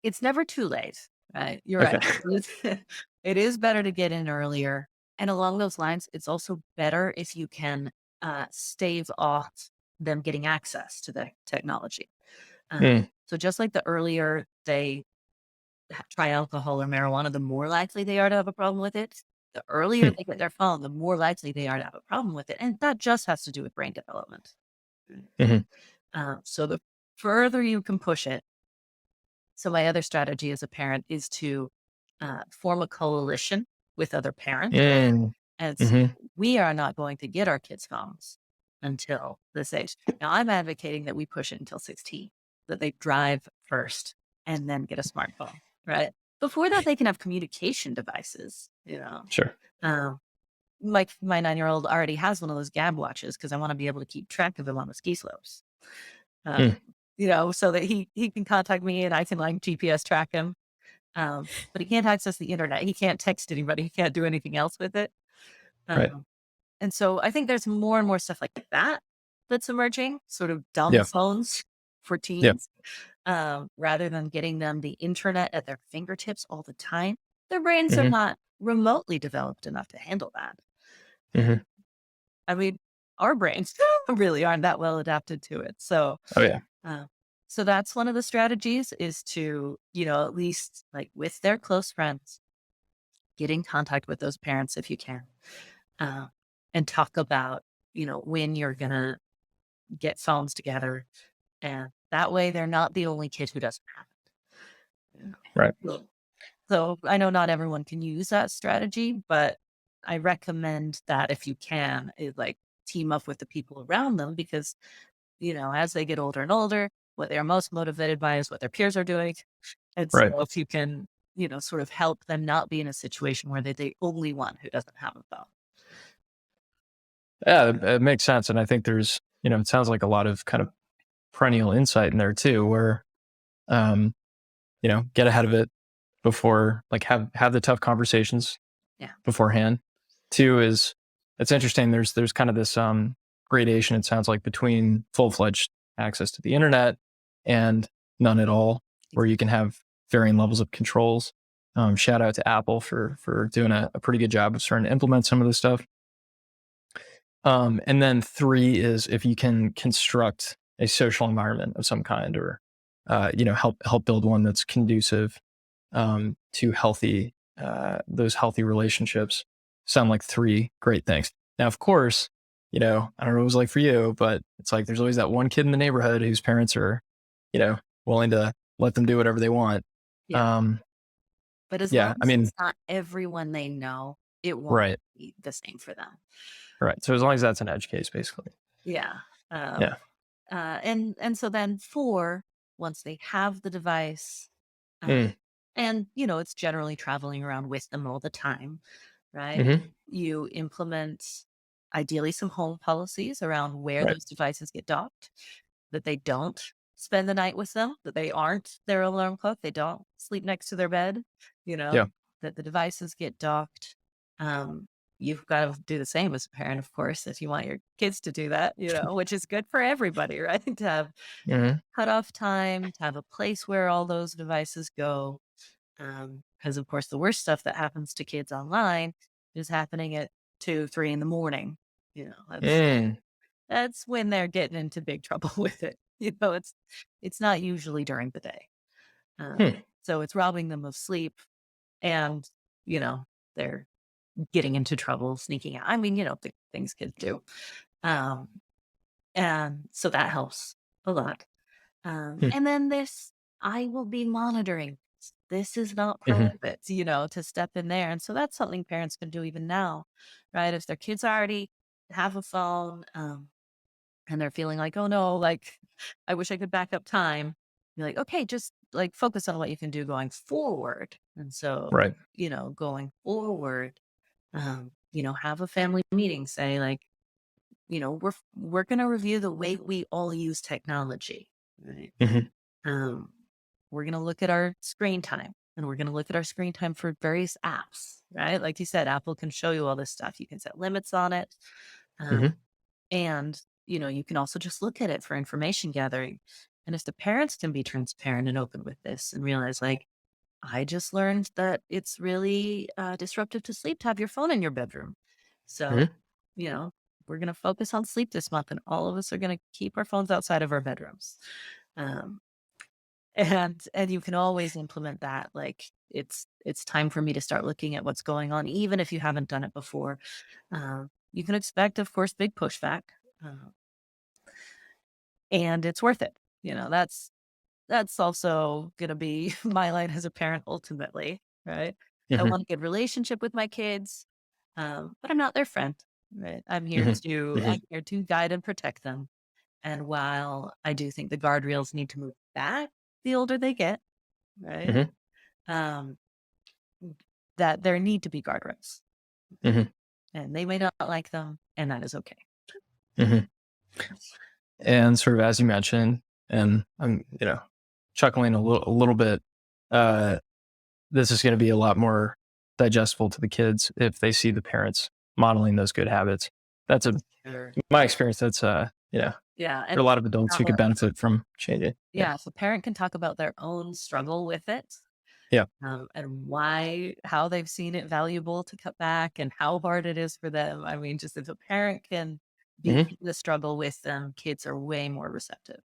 it's never too late, right? You're Okay. right. It is better to get in earlier. And along those lines, it's also better if you can stave off them getting access to the technology. Mm, So just like the earlier they try alcohol or marijuana, the more likely they are to have a problem with it. The earlier hmm, they get their phone, the more likely they are to have a problem with it. And that just has to do with brain development. mhm, So the further you can push it. So my other strategy as a parent is to form a coalition with other parents. mm, And so mhm. we are not going to get our kids phones until this age. Now I'm advocating that we push it until 16, that they drive first and then get a smartphone, right? Before that, they can have communication devices, you know. Sure. Um, like my 9-year-old already has one of those Gab watches because I want to be able to keep track of him on the ski slopes. Uh, Mm, so that he can contact me and I can like GPS track him. But he can't access the internet. He can't text anybody. He can't do anything else with it. right. Um, and so I think there's more and more stuff like that that's emerging, sort of dumb Yeah. phones for Yeah. teens, rather than getting them the internet at their fingertips all the time. Their brains are Mhm, not remotely developed enough to handle that. mhm. I mean, our brains really aren't that well adapted to it. Oh, yeah. Uh, so that's one of the strategies is to, at least like with their close friends, get in contact with those parents if you can, uh, and talk about, when you're going to get phones together. And that way they're not the only kid who doesn't have it. Right. So so I know not everyone can use that strategy, but I recommend that if you can, is like team up with the people around them because, as they get older and older, what they are most motivated by is what their peers are doing. And so Right. if you can, sort of help them not be in a situation where they're the only one who doesn't have a phone. Yeah, it makes sense, and I think there's it sounds like a lot of kind of perennial insight in there too, where, um, get ahead of it before like, have the tough conversations Yeah. beforehand. 2 is it's interesting, there's kind of this, gradation, it sounds like, between full-fledged access to the internet and none at all, where you can have varying levels of controls. Shout out to Apple for doing a pretty good job of starting to implement some of this stuff. And then 3 is if you can construct a social environment of some kind or, help build one that's conducive, to those healthy relationships. Sound like 3 great things. Now, of course, I don't know what it was like for you, but it's like there's always that one kid in the neighborhood whose parents are, willing to let them do whatever they want. Yeah. Um, But as long yeah, I as mean, it's not everyone they know, it won't right, be the same for them. right. So as long as that's an edge case, basically. Yeah. Um, Yeah. and so then 4, once they have the device, uh, Mm, and it's generally traveling around with them all the time, right? hmm. You implement ideally some home policies around where Right. those devices get docked, that they don't spend the night with them, that they aren't their alarm clock, they don't sleep next to their bed, you know, Yeah. that the devices get docked. Um, you've got to do the same as a parent, of course, if you want your kids to do that, which is good for everybody, right? To have Hmm. cutoff time, to have a place where all those devices go. Because of course the worst stuff that happens to kids online is happening at 2, 3 in the morning. That's Mm, that's when they're getting into big trouble with it. It's not usually during the day. hmm. So it's robbing them of sleep and, they're getting into trouble, sneaking out. I mean, things kids do. Um, and so that helps a lot. Hmm. And then I will be monitoring. This is not Mhm. private, to step in there. And so that's something parents can do even now, right? If their kids already have a phone, and they're feeling like, oh no, like I wish I could back up time. You're like, okay, just like focus on what you can do going forward. And so, Right. going forward, have a family meeting, say like, we're gonna review the way we all use technology. Right. Mhm. Um, we're going to look at our screen time and we're going to look at our screen time for various apps, right? Like you said, Apple can show you all this stuff. You can set limits on it. Mhm. And, you can also just look at it for information gathering. And if the parents can be transparent and open with this and realize, like, I just learned that it's really disruptive to sleep to have your phone in your bedroom. So, Mhm. you know, we're going to focus on sleep this month, and all of us are going to keep our phones outside of our bedrooms. Um, and you can always implement that. Like, it's time for me to start looking at what's going on, even if you haven't done it before. You can expect, of course, big pushback, uh, and it's worth it. That's also gonna be my line as a parent ultimately, right? I Mhm. want a good relationship with my kids, but I'm not their friend, right? Mhm. I'm Mhm. here to guide and protect them. And while I do think the guardrails need to move back the older they get, right? Mhm. Um, that there need to be guardrails, Mhm. and they may not like them, and that is okay. Mhm. And sort of as you mentioned, and I'm, chuckling a little bit, uh, this is gonna be a lot more digestible to the kids if they see the parents modeling those good habits. That's a Sure. my experience, that's, Yeah, there are and a lot of adults who uh, could benefit from changing. Yeah. yeah, if a parent can talk about their own struggle with it, Yeah. and how they've seen it valuable to cut back and how hard it is for them. I mean, just if a parent can be Mhm. in the struggle with them, kids are way more receptive.